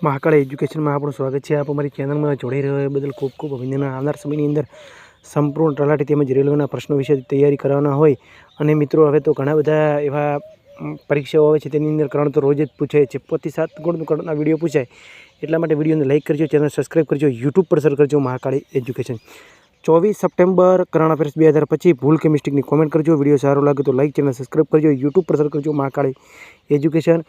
મહાકાળ એજ્યુકેશનમાં આપણું સ્વાગત છે. આપ અમારી ચેનલમાં જોડાઈ રહ્યો એ બદલ ખૂબ ખૂબ અભિનંદન. આવનાર સમયની અંદર સંપૂર્ણ તલાટી તેમજ રેલવેના પ્રશ્નો વિશે તૈયારી કરવાના હોય અને મિત્રો હવે તો ઘણા બધા એવા પરીક્ષાઓ આવે છે તેની અંદર કરણ તો રોજ જ પૂછાય છે. 5 થી 7 ગુણનું કરણના વિડીયો પૂછાય. એટલા માટે વિડીયોને લાઇક કરજો, ચેનલ સબસ્ક્રાઈબ કરજો, યુટ્યુબ પર સર્ચ કરજો Mahakali education. 24 September current affairs 2025 ભૂલ કે મિસ્ટેકની કોમેન્ટ કરજો. વિડીયો સારો લાગે તો લાઇક, ચેનલ સબસ્ક્રાઈબ કરજો, યુટ્યુબ પર સર્ચ કરજો મહાકાળી એજ્યુકેશન.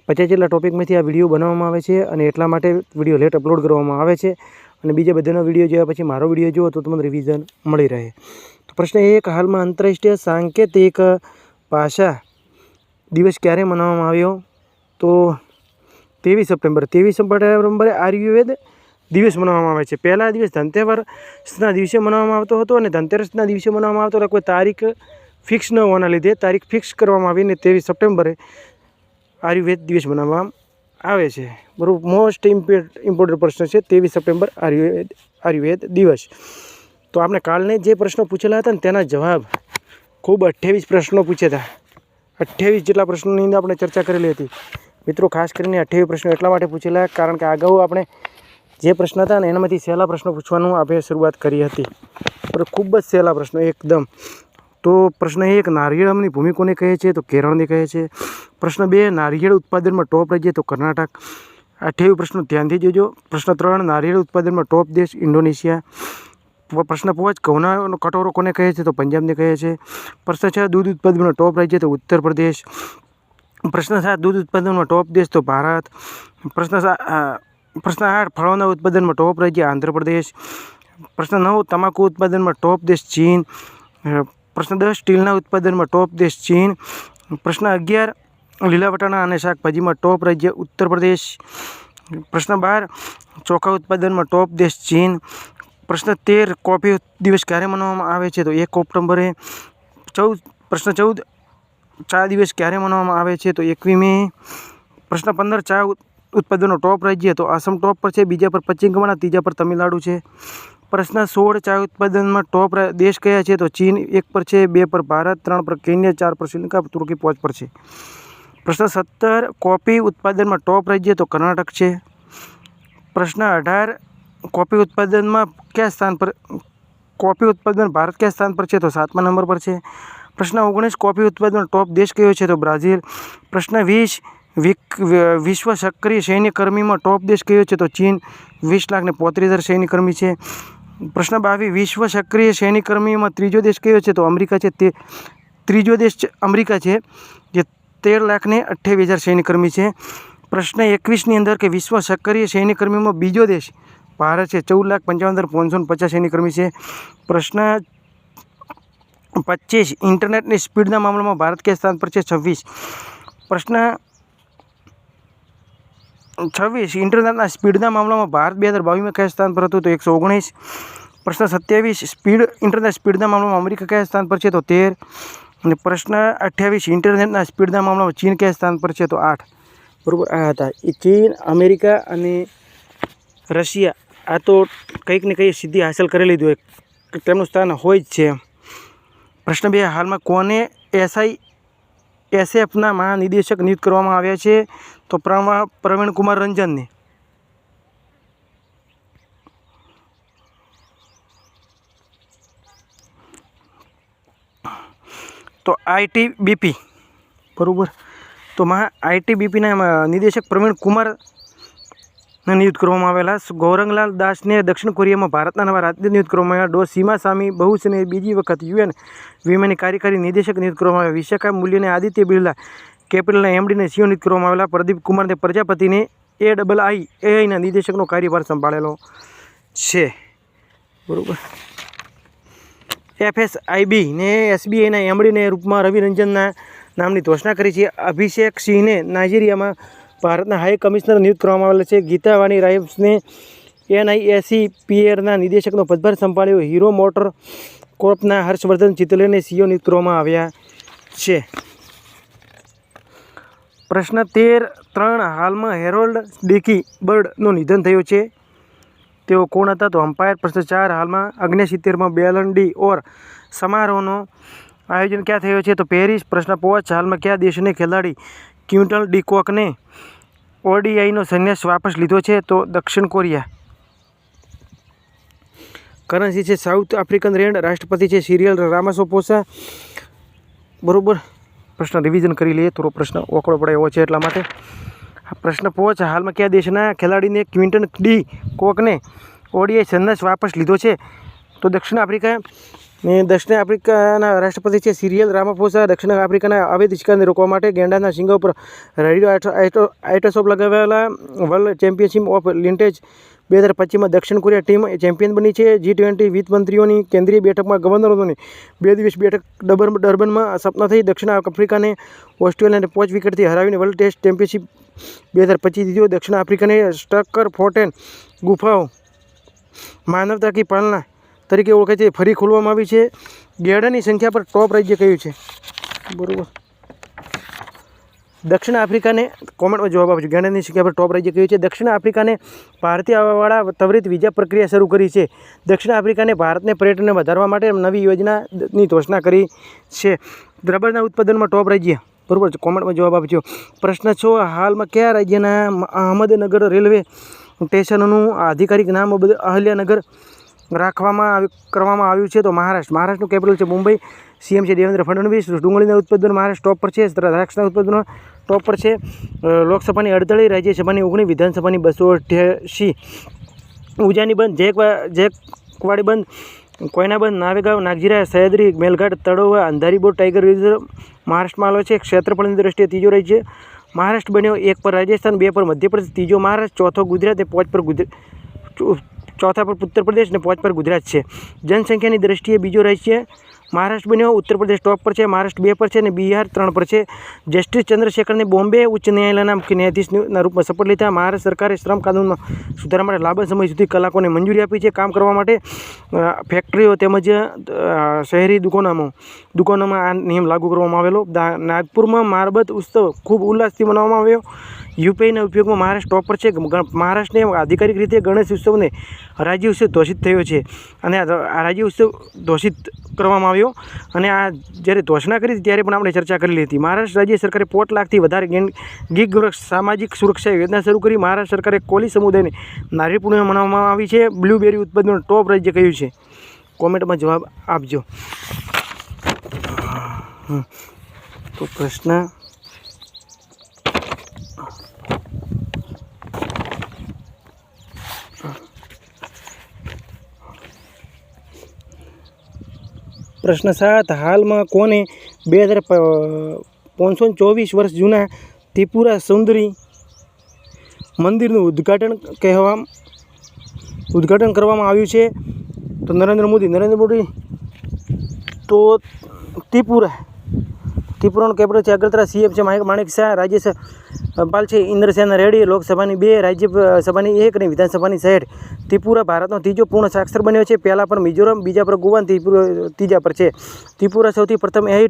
50 જેટલા ટોપિકમાંથી આ વિડીયો બનાવવામાં આવે છે અને એટલા માટે વિડીયો લેટ અપલોડ કરવામાં આવે છે અને બીજા બધાનો વિડીયો જોયા પછી મારો વિડીયો જુઓ તો તમને રિવિઝન મળી રહે. તો પ્રશ્ન 1, હાલમાં આંતરરાષ્ટ્રીય સાંકેતિક ભાષા દિવસ ક્યારે મનાવવામાં આવ્યો? તો 23 સપ્ટેમ્બર. 23 સપ્ટેમ્બરે આયુર્વેદ દિવસ મનાવવામાં આવે છે. પહેલા દિવસ ધનતેરસના દિવસે મનાવવામાં આવતો હતો અને ધનતેરસના દિવસે મનાવવામાં આવતો હતો કોઈ તારીખ ફિક્સ ન હોવાના લીધે તારીખ ફિક્સ કરવામાં આવીને 23 સપ્ટેમ્બરે આયુર્વેદ દિવસ મનાવવામાં આવે છે. બરાબર, મોસ્ટ ઇમ્પોર્ટન્ટ પ્રશ્ન છે 23 સપ્ટેમ્બર આયુર્વેદ દિવસ. તો આપણે કાલને જે પ્રશ્નો પૂછેલા હતા ને તેના જવાબ ખૂબ 28 પ્રશ્નો પૂછ્યા હતા. 28 જેટલા પ્રશ્નોની અંદર આપણે ચર્ચા કરેલી હતી. મિત્રો ખાસ કરીને 28 પ્રશ્નો એટલા માટે પૂછેલા કારણ કે અગાઉ આપણે જે પ્રશ્ન હતા ને એનામાંથી સહેલા પ્રશ્નો પૂછવાનું આપણે શરૂઆત કરી હતી. પણ ખૂબ જ સહેલા પ્રશ્નો એકદમ. તો પ્રશ્ન 1, નારિયેળની ભૂમિ કોને કહે છે? તો કેરળને કહે છે. પ્રશ્ન 2, નારિયેળ ઉત્પાદનમાં ટોપ રાજ્ય? તો કર્ણાટક. 28 પ્રશ્નો ધ્યાનથી જોજો. પ્રશ્ન 3, નારિયેળ ઉત્પાદનમાં ટોપ દેશ? ઇન્ડોનેશિયા. પ્રશ્ન 5, ઘઉંનો કટોરો કોને કહે છે? તો પંજાબને કહે છે. પ્રશ્ન 6, દૂધ ઉત્પાદનમાં ટોપ રાજ્ય? તો ઉત્તર પ્રદેશ. પ્રશ્ન 7, દૂધ ઉત્પાદનમાં ટોપ દેશ? તો ભારત. પ્રશ્ન 8, ફળોના ઉત્પાદનમાં ટોપ રાજ્ય? આંધ્રપ્રદેશ. પ્રશ્ન 9, તમાકુ ઉત્પાદનમાં ટોપ દેશ? ચીન. પ્રશ્ન 10, સ્ટીલના ઉત્પાદનમાં ટોપ દેશ? ચીન. પ્રશ્ન 11, લીલા વટાણા અને શાકભાજીમાં ટોપ રાજ્ય? ઉત્તર પ્રદેશ. પ્રશ્ન 12, ચોખા ઉત્પાદનમાં ટોપ દેશ? ચીન. પ્રશ્ન 13, કોફી દિવસ ક્યારે મનાવવામાં આવે છે? તો 1 ઓક્ટોબરે. પ્રશ્ન 14, ચા દિવસ ક્યારે મનાવવામાં આવે છે? તો 21 મે. પ્રશ્ન 15, ચા ઉત્પાદનનો ટોપ રાજ્ય? તો આસામ ટોપ પર છે, બીજા પર પશ્ચિમ બંગાળ, ત્રીજા પર તમિલનાડુ છે. પ્રશ્ન 16, ચા ઉત્પાદનમાં ટોપ દેશ કયા છે? તો ચીન 1 પર છે, 2 પર ભારત, 3 પર કેન્યા, 4 પર શ્રીલંકા, તુર્કી 5 પર છે. પ્રશ્ન 17, કોફી ઉત્પાદનમાં ટોપ રાજ્ય? તો કર્ણાટક છે. પ્રશ્ન 18, કોફી ઉત્પાદનમાં કયા સ્થાન પર ભારત કયા સ્થાન પર છે? તો 7મા નંબર પર છે. પ્રશ્ન 19, કોફી ઉત્પાદનનો ટોપ દેશ કયો છે? તો બ્રાઝિલ. પ્રશ્ન 20, વિશ્વ સક્રિય સૈન્યકર્મીમાં ટોપ દેશ કયો છે? તો ચીન. 20,35,000 સૈન્યકર્મી છે. પ્રશ્ન 22, વિશ્વ સક્રિય સૈન્યકર્મીમાં ત્રીજો દેશ કયો છે? તો અમેરિકા છે. ત્રીજો દેશ અમેરિકા છે જે 13,28,000 સૈન્યકર્મી છે. પ્રશ્ન 21ની અંદર કે વિશ્વ સક્રિય સૈન્યકર્મીમાં બીજો દેશ ભારત છે. 14,55,550 સૈન્યકર્મી છે. પ્રશ્ન 25, ઇન્ટરનેટની સ્પીડના મામલામાં ભારત કયા સ્થાન પર છે? 26. પ્રશ્ન 26, ઇન્ટરનેટના સ્પીડના મામલામાં ભારત 2022માં કયા સ્થાન પર હતું? તો 119. પ્રશ્ન 27, ઇન્ટરનેટ સ્પીડના મામલામાં અમેરિકા કયા સ્થાન પર છે? તો 13. અને પ્રશ્ન 28, ઇન્ટરનેટના સ્પીડના મામલામાં ચીન કયા સ્થાન પર છે? તો 8. બરાબર, આ હતા એ ચીન, અમેરિકા અને રશિયા. આ તો કંઈક ને કંઈક સિદ્ધિ હાંસલ કરી લીધું હોય, તેમનું સ્થાન હોય જ છે. પ્રશ્ન 2, હાલમાં કોને SISFના મહાનિદેશક નિયુક્ત કરવામાં આવ્યા છે? તો પ્રવીણ કુમાર રંજનને. તો ITBP. બરાબર, તો ITBPના નિદેશક પ્રવીણ કુમારને નિયુક્ત કરવામાં આવેલા. ગૌરંગલાલ દાસને દક્ષિણ કોરિયામાં ભારતના નવા રાજદૂત નિયુક્ત કરવામાં આવ્યા. સીમા સામી બહુસને બીજી વખત UN વિમેની કાર્યકારી નિદેશક નિયુક્ત કરવામાં આવ્યા. વિશાખા મૂલ્યને આદિત્ય બિરલા કેપિટલના MDને CEO નિયુક્ત કરવામાં આવેલા. પ્રદીપ કુમારને પ્રજાપતિને AIIના નિદેશકનો કાર્યભાર સંભાળેલો છે. બરાબર, FSIB ને SBIના MDને રૂપમાં રવિ રંજનના નામની ઘોષણા કરી છે. અભિષેક સિંહને નાઇજીરિયામાં ભારતના હાઈ કમિશનર નિયુક્ત કરવામાં આવેલા છે. ગીતા વાણી રાઇવ્સને NISEPRના નિદેશકનો પદભાર સંભાળ્યો. હીરો મોટર કોર્પના હર્ષવર્ધન ચિતલેને CEO નિયુક્ત કરવામાં આવ્યા છે. પ્રશ્ન 13, હાલમાં હેરોલ્ડ ડિકી બર્ડનું નિધન થયું છે. તેઓ કોણ હતા? તો અમ્પાયર. પ્રશ્ન 4, હાલમાં 69માં બેલન ડી ઓર સમારોહનો આયોજન ક્યાં થયો છે? તો પેરિસ. પ્રશ્ન 5, હાલમાં કયા દેશને ખેલાડી ક્વિન્ટન ડી કોકને ODIનો સંન્યાસ વાપસ લીધો છે? તો દક્ષિણ કોરિયા. કરન્સી છે સાઉથ આફ્રિકન રેન્ડ. રાષ્ટ્રપતિ છે સિરિયલ રામાફોસા. બરાબર. પ્રશ્ન રિવિઝન કરી લઈએ, થોડો પ્રશ્ન ઓકળો પડે એવો છે એટલા માટે. પ્રશ્ન 5, હાલમાં કયા દેશના ખેલાડીને ક્વિન્ટન ડી કોકને ODI સંન્યાસ વાપસ લીધો છે? તો દક્ષિણ આફ્રિકા. ને દક્ષિણ આફ્રિકાના રાષ્ટ્રપતિ છે સિરિયલ રામાફોસા. દક્ષિણ આફ્રિકાના અવૈધ શિકારને રોકવા માટે ગેંડાના શિંગો પર રેડિયો આઇસોટોપ લગાવેલા વર્લ્ડ ચેમ્પિયનશિપ ઓફ લિન્ટેજ 2025માં દક્ષિણ કોરિયા ટીમ ચેમ્પિયન બની છે. G20 વિત્ત મંત્રીઓની કેન્દ્રીય બેઠકમાં ગવર્નરોની 2 દિવસ બેઠક ડર્બનમાં સપના થઈ. દક્ષિણ આફ્રિકાને ઓસ્ટ્રેલિયાને 5 વિકેટથી હરાવીને વર્લ્ડ ટેસ્ટ ચેમ્પિયનશિપ 2025 જીત્યો. દક્ષિણ આફ્રિકાને સ્ટકર ફોર્ટેન ગુફાઓ માનવતા કી પાલના તરીકે ઓળખાય છે, ફરી ખોલવામાં આવી છે. ગેંડાની સંખ્યા પર ટોપ રાજ્ય કયું છે? બરાબર. દક્ષિણ આફ્રિકાને કોમેન્ટમાં જવાબ આપજો. ગેંડાની સંખ્યા પર ટોપ રાજ્ય કયું છે? દક્ષિણ આફ્રિકાને ભારતીય આવવાવાળા ત્વરિત વિઝા પ્રક્રિયા શરૂ કરી છે. દક્ષિણ આફ્રિકાને ભારતને પર્યટનને વધારવા માટે નવી યોજનાની ઘોષણા કરી છે. રબરના ઉત્પાદનમાં ટોપ રાજ્ય. બરાબર છે. કોમેન્ટમાં જવાબ આપજો. પ્રશ્ન 6, હાલમાં કયા રાજ્યના અહમદનગર રેલવે સ્ટેશનનું આધિકારિક નામ અહલ્યાનગર કરવામાં આવ્યું છે? તો મહારાષ્ટ્ર. મહારાષ્ટ્રનું કેપિટલ છે મુંબઈ. CM છે દેવેન્દ્ર ફડણવીસ. ડુંગળીના ઉત્પાદન મહારાષ્ટ્ર ટોપ પર છે. દ્રાક્ષના ઉત્પાદન ટોપ પર છે. લોકસભાની 48, રાજ્યસભાની 19, વિધાનસભાની 288. ઉજાની બંધ, જેકવાડી બંધ, કોયના બંધ, નાવેગાંવ, નાગજીરા, સહ્યાદ્રી, મેલઘાટ, તળોવા, અંધારી બોટ ટાઈગર રિઝર્વ મહારાષ્ટ્રમાં આવેલો છે. ક્ષેત્રફળની દ્રષ્ટિએ ત્રીજો રાજ્ય મહારાષ્ટ્ર બન્યો. 1 પર રાજસ્થાન, 2 પર મધ્યપ્રદેશ, ત્રીજો મહારાષ્ટ્ર, ચોથો ગુજરાત, 5 પર ચોથા પર ઉત્તર પ્રદેશ અને 5 પર ગુજરાત છે. જનસંખ્યાની દ્રષ્ટિએ બીજો રાજ્ય મહારાષ્ટ્ર બન્યો. ઉત્તર પ્રદેશ ટોપ પર છે, મહારાષ્ટ્ર 2 પર છે અને બિહાર 3 પર છે. જસ્ટિસ ચંદ્રશેખરને બોમ્બે ઉચ્ચ ન્યાયાલયના મુખ્ય ન્યાયાધીશના રૂપમાં શપથ લીધા. મહારાષ્ટ્ર સરકારે શ્રમ કાનૂનમાં સુધારા માટે લાંબા સમય સુધી કલાકોને મંજૂરી આપી છે કામ કરવા માટે. ફેક્ટરીઓ તેમજ શહેરી દુકાનોમાં આ નિયમ લાગુ કરવામાં આવેલો. નાગપુરમાં મારબત ઉત્સવ ખૂબ ઉલ્લાસથી મનાવવામાં આવ્યો. UPIના ઉપયોગમાં મહારાષ્ટ્ર ટોપ પર છે. મહારાષ્ટ્રને આધિકારિક રીતે ગણેશ ઉત્સવને રાજ્ય ઉત્સવ ઘોષિત થયો છે અને આ રાજ્ય ઉત્સવ ઘોષિત કરવામાં આવ્યો. અને આ જ્યારે ઘોષણા કરી ત્યારે પણ આપણે ચર્ચા કરેલી હતી. મહારાષ્ટ્ર રાજ્ય સરકારે 5 લાખથી વધારે ગીગ વૃક્ષ સામાજિક સુરક્ષા યોજના શરૂ કરી. મહારાષ્ટ્ર સરકારે કોલી સમુદાયને નારી પૂર્ણિમા મનાવવામાં આવી છે. બ્લુબેરી ઉત્પાદનનું ટોપ રાજ્ય કયું છે? કોમેન્ટમાં જવાબ આપજો. તો પ્રશ્ન પ્રશ્ન 7, હાલમાં કોને 2524 વર્ષ જૂના ત્રિપુરા સુંદરી મંદિરનું ઉદ્ઘાટન કરવામાં આવ્યું છે? તો નરેન્દ્ર મોદી. તો ત્રિપુરાનું કેપિટલ છે અગરતલા. CM છે માણેક શાહ. રાજ્યપાલ છે ઇન્દ્રસેન રેડ્ડી. લોકસભાની 2, રાજ્યસભાની 1 અને વિધાનસભાની 60. ત્રિપુરા ભારતનો ત્રીજો પૂર્ણ સાક્ષર બન્યો છે. પહેલા પર મિઝોરમ, બીજા પર ગોવા, ત્રીજા પર છે. ત્રિપુરા સૌથી પ્રથમ AI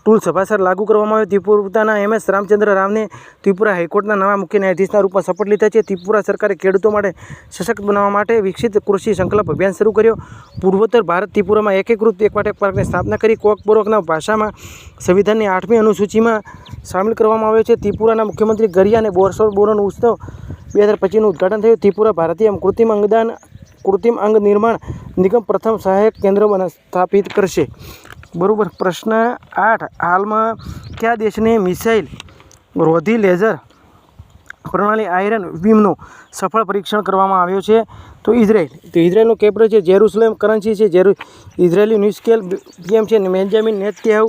ટૂલ સભાસર લાગુ કરવામાં આવ્યો. ત્રિપુરાના MS રામચંદ્ર રાવને ત્રિપુરા હાઈકોર્ટના નવા મુખ્ય ન્યાયાધીશના રૂપમાં શપથ લીધા છે. ત્રિપુરા સરકારે ખેડૂતો માટે સશક્ત બનાવવા માટે વિકસિત કૃષિ સંકલ્પ અભિયાન શરૂ કર્યો. પૂર્વોત્તર ભારત ત્રિપુરામાં એકીકૃત એકવાટેક પાર્કની સ્થાપના કરી. કોકબોરોકના ભાષામાં સંવિધાનની 8મી અનુસૂચિમાં સામેલ કરવામાં આવ્યો છે. ત્રિપુરાના મુખ્યમંત્રી ગરિયા અને બોરસોર ઉત્સવ 2025નું ઉદ્ઘાટન થયું. ત્રિપુરા ભારતીય કૃત્રિમ અંગ નિર્માણ નિગમ પ્રથમ સહાયક કેન્દ્ર સ્થાપિત કરશે. બરાબર. પ્રશ્ન 8, હાલમાં કયા દેશને મિસાઇલ રોધી લેઝર પ્રણાલી આયરન બીમનો સફળ પરીક્ષણ કરવામાં આવ્યો છે? તો ઇઝરાયલ. તો ઇઝરાયલનું કેપિટલ છે જેરુસલેમ. કરન્સી છે ઇઝરાયલી ન્યૂઝકેલ. PM છે બેન્જામિન નેતન્યાહુ.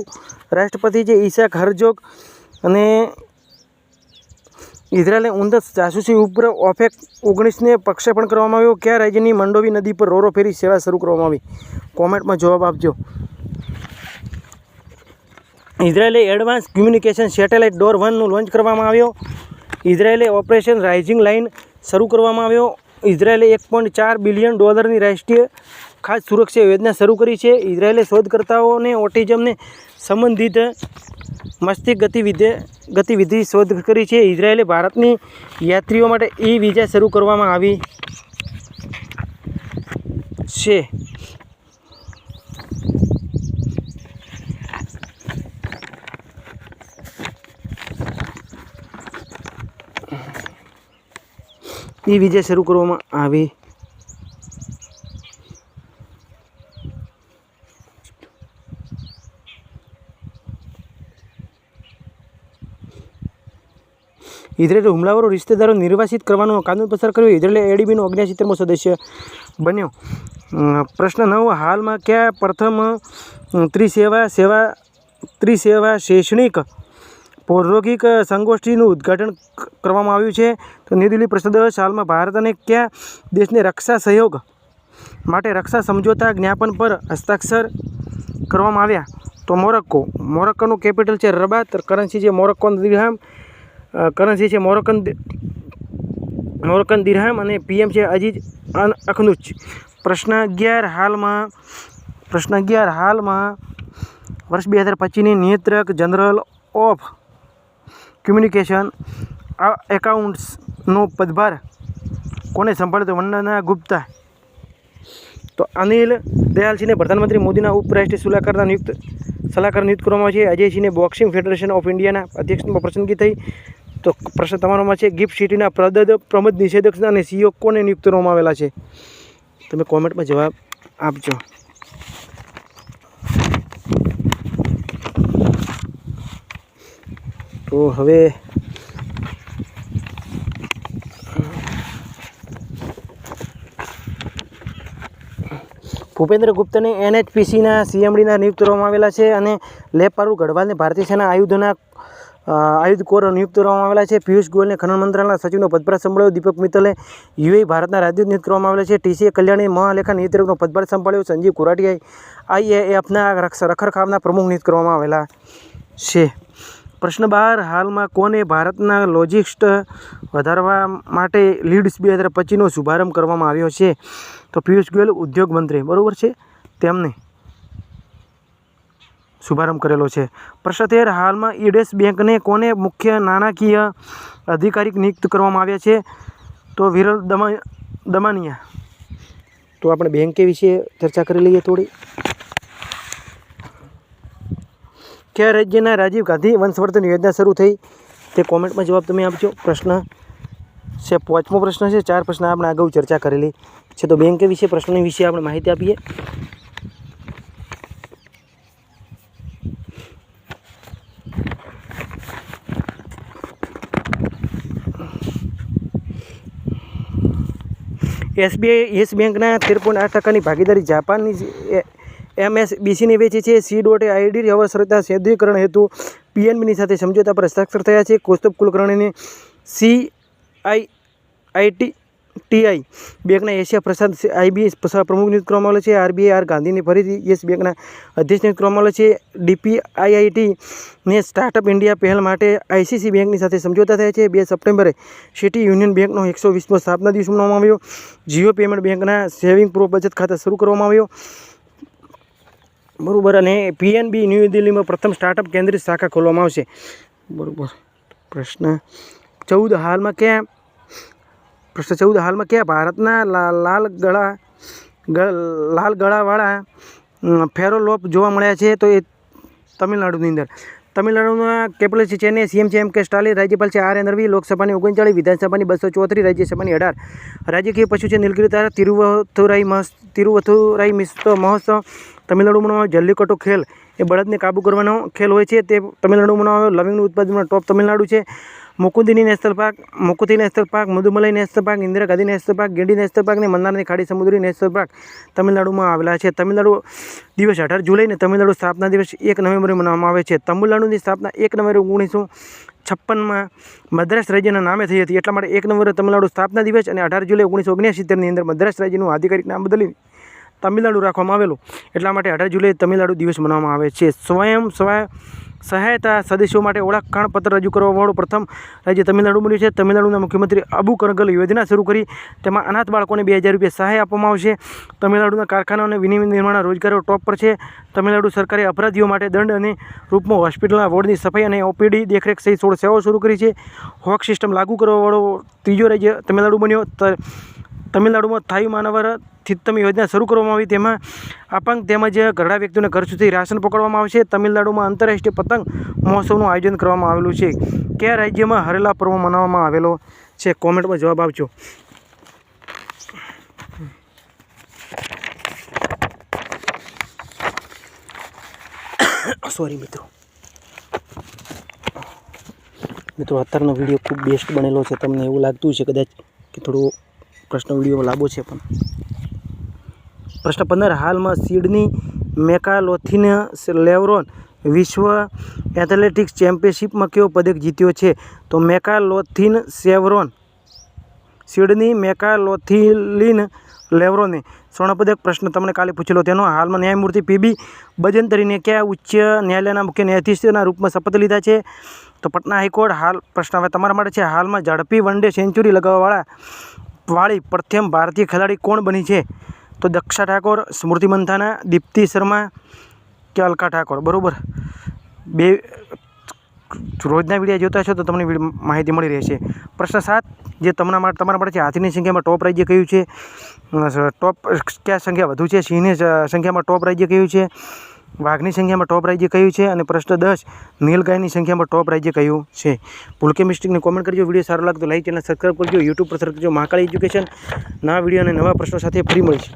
રાષ્ટ્રપતિ છે ઈસાક હર્જોગ. અને ઇઝરાયલે ઉન્નત જાસૂસી ઉપગ્રહ ઓફેક 19ને પ્રક્ષેપણ કરવામાં આવ્યો. કયા રાજ્યની મંડોવી નદી પર રોરો ફેરી સેવા શરૂ કરવામાં આવી? કોમેન્ટમાં જવાબ આપજો. ઇઝરાયેલે એડવાન્સ કમ્યુનિકેશન સેટેલાઇટ ડોર 1નું લોન્ચ કરવામાં આવ્યો. ઇઝરાયેલે ઓપરેશન રાઇઝિંગ લાઇન શરૂ કરવામાં આવ્યો. ઇઝરાયેલે $1.4 બિલિયન રાષ્ટ્રીય ખાસ સુરક્ષા યોજના શરૂ કરી છે. ઇઝરાયેલે શોધકર્તાઓને ઓટિઝમને સંબંધિત મસ્તિષ્ક ગતિવિધિ શોધ કરી છે. ઇઝરાયેલે ભારતની યાત્રીઓ માટે વિઝા શરૂ કરવામાં આવી છે. વિજય શરૂ કરવામાં આવી. ઇઝરાયેલે હુમલાવરો રિશ્તેદારો નિર્વાસિત કરવાનો કાનૂન પસાર કર્યો. ઇઝરાયેલે એડીબીનો 79મો સદસ્ય બન્યો. પ્રશ્ન 9. હાલમાં કયા પ્રથમ ત્રિસેવા શૈક્ષણિક પ્રૌદ્યોગિક સંગોષ્ઠીનું ઉદ્ઘાટન કરવામાં આવ્યું છે? તો ન્યૂ દિલ્હી. પ્રશ્ન 10. હાલમાં ભારત અને કયા દેશને રક્ષા સહયોગ માટે રક્ષા સમજોતા જ્ઞાપન પર હસ્તાક્ષર કરવામાં આવ્યા? તો મોરોક્કો. મોરોક્કોનું કેપિટલ છે રબાત. કરન્સી છે મોરોક્કન દિરહામ. મોરોક્કન દિરહામ અને પીએમ છે અઝીઝ અખનુચ. પ્રશ્ન 11. હાલમાં વર્ષ 2025ની નિયંત્રક જનરલ ઓફ કમ્યુનિકેશન એકાઉન્ટ્સનો પદભાર કોને સંભાળ્યો? તો વંદના ગુપ્તા. તો અનિલ દયાલસિંહને પ્રધાનમંત્રી મોદીના ઉપરાષ્ટ્રીય સલાહકાર નિયુક્ત કરવામાં આવે છે. અજયસિંહને બોક્સિંગ ફેડરેશન ઓફ ઇન્ડિયાના અધ્યક્ષમાં પસંદગી થઈ. તો પ્રશ્ન તમારામાં છે ગિફ્ટ સિટીના પ્રમદ નિષેધક અને સીઈઓ કોને નિયુક્ત કરવામાં આવેલા છે? તમે કોમેન્ટમાં જવાબ આપજો. તો હવે ભૂપેન્દ્ર ગુપ્તાને NHPCના CMDના નિયુક્ત કરવામાં આવેલા છે અને લેપારુ ગઢવાલને ભારતીય સેના આયુધ કોર નિયુક્ત કરવામાં આવેલા છે. પિયુષ ગોયલને ખનન મંત્રાલયના સચિવનો પદભાર સંભાળ્યો. દીપક મિત્તલે UAE ભારતના રાજદૂત નિયુક્ત કરવામાં આવેલા છે. TCA કલ્યાણી મહાલેખા નિયંત્રકનો પદભાર સંભાળ્યો. સંજીવ કુરાટી IAAFના રખરખાવના પ્રમુખ નિયુક્ત કરવામાં આવેલા છે. પ્રશ્ન 12. હાલમાં કોને ભારતના લોજિસ્ટ વધારવા માટે લીડ્સ 2025નો શુભારંભ કરવામાં આવ્યો છે? તો પિયુષ ગોયલ ઉદ્યોગ મંત્રી, બરાબર છે, તેમને શુભારંભ કરેલો છે. પ્રશ્ન 13. હાલમાં યસ બેંકને કોને મુખ્ય નાણાકીય અધિકારી નિયુક્ત કરવામાં આવ્યા છે? તો વિરલ દમાનિયા. તો આપણે બેંક વિશે ચર્ચા કરી લઈએ થોડી. કયા રાજ્યના રાજીવ ગાંધી વંશવર્ધન યોજના શરૂ થઈ? તે કોમેન્ટમાં જવાબ તમે આપજો. પ્રશ્ન છે 5મો પ્રશ્ન છે. 4 પ્રશ્ન આપણે અગાઉ ચર્ચા કરેલી છે. તો બેંક વિશે પ્રશ્નની વિશે આપણે માહિતી આપીએ. SBI યસ બેંકના 13.8% ભાગીદારી જાપાનની MSBCને વેચી છે. C.ID વ્યવસ્થિતતા સૌદ્રીકરણ હેતુ PNBની સાથે સમજોતા પર હસ્તાક્ષર થયા છે. કૌસ્તુભ કુલકર્ણીને CITI બેંકના એશિયા પ્રશાંત IB પ્રમુખ નિયુક્ત કરવામાં આવેલા છે. RBI ગાંધીને ફરીથી યસ બેંકના અધ્યક્ષ નિયુક્ત કરવામાં આવેલા છે. DPIITને સ્ટાર્ટઅપ ઇન્ડિયા પહેલ માટે ICICI બેંકની સાથે સમજોતા થયા છે. 2 સપ્ટેમ્બરે સિટી યુનિયન બેંકનો 120મો સ્થાપના દિવસ મનાવવામાં આવ્યો. જીઓ પેમેન્ટ બેંકના સેવિંગ પ્રો બચત ખાતા શરૂ કરવામાં આવ્યો, બરાબર. અને PNB ન્યૂ દિલ્હીમાં પ્રથમ સ્ટાર્ટઅપ કેન્દ્રિત શાખા ખોલવામાં આવશે, બરાબર. પ્રશ્ન 14. હાલમાં કયા ભારતના લાલ ગળાવાળા ફેરોલોપ જોવા મળ્યા છે? તો એ તમિલનાડુની અંદર. તમિલનાડુના કેપિટલ છે ચેન્નઈ. CM છે M.K. સ્ટાલિન. રાજ્યપાલ છે R.N. રવિ. લોકસભાની 39, વિધાનસભાની 234, રાજ્યસભાની 18. રાજકીય પશુ છે નીલગિરી તારા. તિરુવથુરાઈ મહોત્સવ તમિલનાડુમાં. જલ્લીકટ્ટુ ખેલ એ બળદને કાબૂ કરવાનો ખેલ હોય છે, તે તમિલનાડુમાં આવે. લવિંગનું ઉત્પાદનમાં ટોપ તમિલનાડુ છે. મુકુંદિની national park, Mudumalai national park, Indira Gandhi national park, Guindy national park અને મન્નારની ખાડી સમુદ્રી નેશનલ પાર્ક તમિલનાડુમાં આવેલા છે. તમિલનાડુ દિવસ 18 જુલાઈને તમિલનાડુ સ્થાપના દિવસ 1 નવેમ્બરે મનાવવામાં આવે છે. તમિલનાડુની સ્થાપના 1 નવેમ્બર 1956માં મદ્રાસ રાજ્યના નામે થઈ હતી. એટલા માટે 1 નવેમ્બર તમિલનાડુ સ્થાપના દિવસ અને 18 જુલાઈ 1969ની અંદર મદ્રાસ રાજ્યનું આધિકારિક નામ બદલી તમિલનાડુ રાખવામાં આવેલું. એટલા માટે 18 જુલાઈ તમિલનાડુ દિવસ મનાવવામાં આવે છે. સ્વયં સહાયતા સદસ્યો માટે ઓળખાણ પત્ર રજૂ કરવાવાળું પ્રથમ રાજ્ય તમિલનાડુ બન્યું છે. તમિલનાડુના મુખ્યમંત્રી અબુ કરગલ યોજના શરૂ કરી, તેમાં અનાથ બાળકોને 2000 રૂપિયા સહાય આપવામાં આવશે. તમિલનાડુના કારખાના અને વિનિમય નિર્માણ રોજગારો ટોપ પર છે. તમિલનાડુ સરકારે અપરાધીઓ માટે દંડ અને રૂપમાં હોસ્પિટલના વોર્ડની સફાઈ અને OPD દેખરેખ સહિત 16 સેવાઓ શરૂ કરી છે. હોક સિસ્ટમ લાગુ કરવાવાળો ત્રીજો રાજ્ય તમિલનાડુ બન્યો. તમિલનાડુમાં થાઈ માનવર થિત્તમ યોજના શરૂ કરવામાં આવી, તેમાં અપંગ તેમજ ઘરડા વ્યક્તિઓને ઘર સુધી રાશન પકડવામાં આવશે. તમિલનાડુમાં આંતરરાષ્ટ્રીય પતંગ મહોત્સવનું આયોજન કરવામાં આવેલું છે. કયા રાજ્યમાં હરેલા પર્વ મનાવવામાં આવેલો છે? કોમેન્ટમાં જવાબ આપજો. સોરી મિત્રો અત્યારનો વિડીયો ખૂબ બેસ્ટ બનેલો છે. તમને એવું લાગતું છે કદાચ કે થોડો પ્રશ્ન વિડીયો લાંબો છે, પણ પ્રશ્ન 15 હાલમાં સિડની મેકાલોથિન લેવરોન વિશ્વ એથ્લેટિક્સ ચેમ્પિયનશિપમાં કયો પદક જીત્યો છે? તો મેકાલોથિન સેવરોન સિડની મેકાલોથિન લેવરોને સ્વર્ણપદક. પ્રશ્ન તમને કાલે પૂછેલો તેનો. હાલમાં ન્યાયમૂર્તિ પીબી બજંતરીને કયા ઉચ્ચ ન્યાયાલયના મુખ્ય ન્યાયાધીશના રૂપમાં શપથ લીધા છે? તો પટના હાઈકોર્ટ. હાલ પ્રશ્ન હવે તમારા માટે છે. હાલમાં ઝડપી વનડે સેન્ચુરી લગાવવાળી પ્રથમ ભારતીય ખેલાડી કોણ બની છે? તો દક્ષા ઠાકોર, સ્મૃતિ મંથાના, દીપ્તિ શર્મા કે અલકા ઠાકોર. બરાબર. બે રોજના વિડીયો જોતા છો તો તમને માહિતી મળી રહેશે. પ્રશ્ન 7 જે તમારા માટે છે. હાથીની સંખ્યામાં ટોપ રાજ્ય કયું છે? ટોપ કયા સંખ્યા વધુ છે? સિંહની સંખ્યામાં ટોપ રાજ્ય કયું છે? વાઘની સંખ્યામાં ટોપ રાજ્ય કયું છે? અને પ્રશ્ન 10 નીલગાયની સંખ્યામાં ટોપ રાજ્ય કયું છે? ભૂલકે મિસ્ટેકની કોમેન્ટ કરજો. વિડીયો સારો લાગે તો લાઈક ચેનલ સબસ્ક્રાઈબ કરજો. યુટ્યુબ પર સર્ચ કરજો મહાકાળી એજ્યુકેશન. નવા વિડીયો અને નવા પ્રશ્નો સાથે ફરી મળીશું.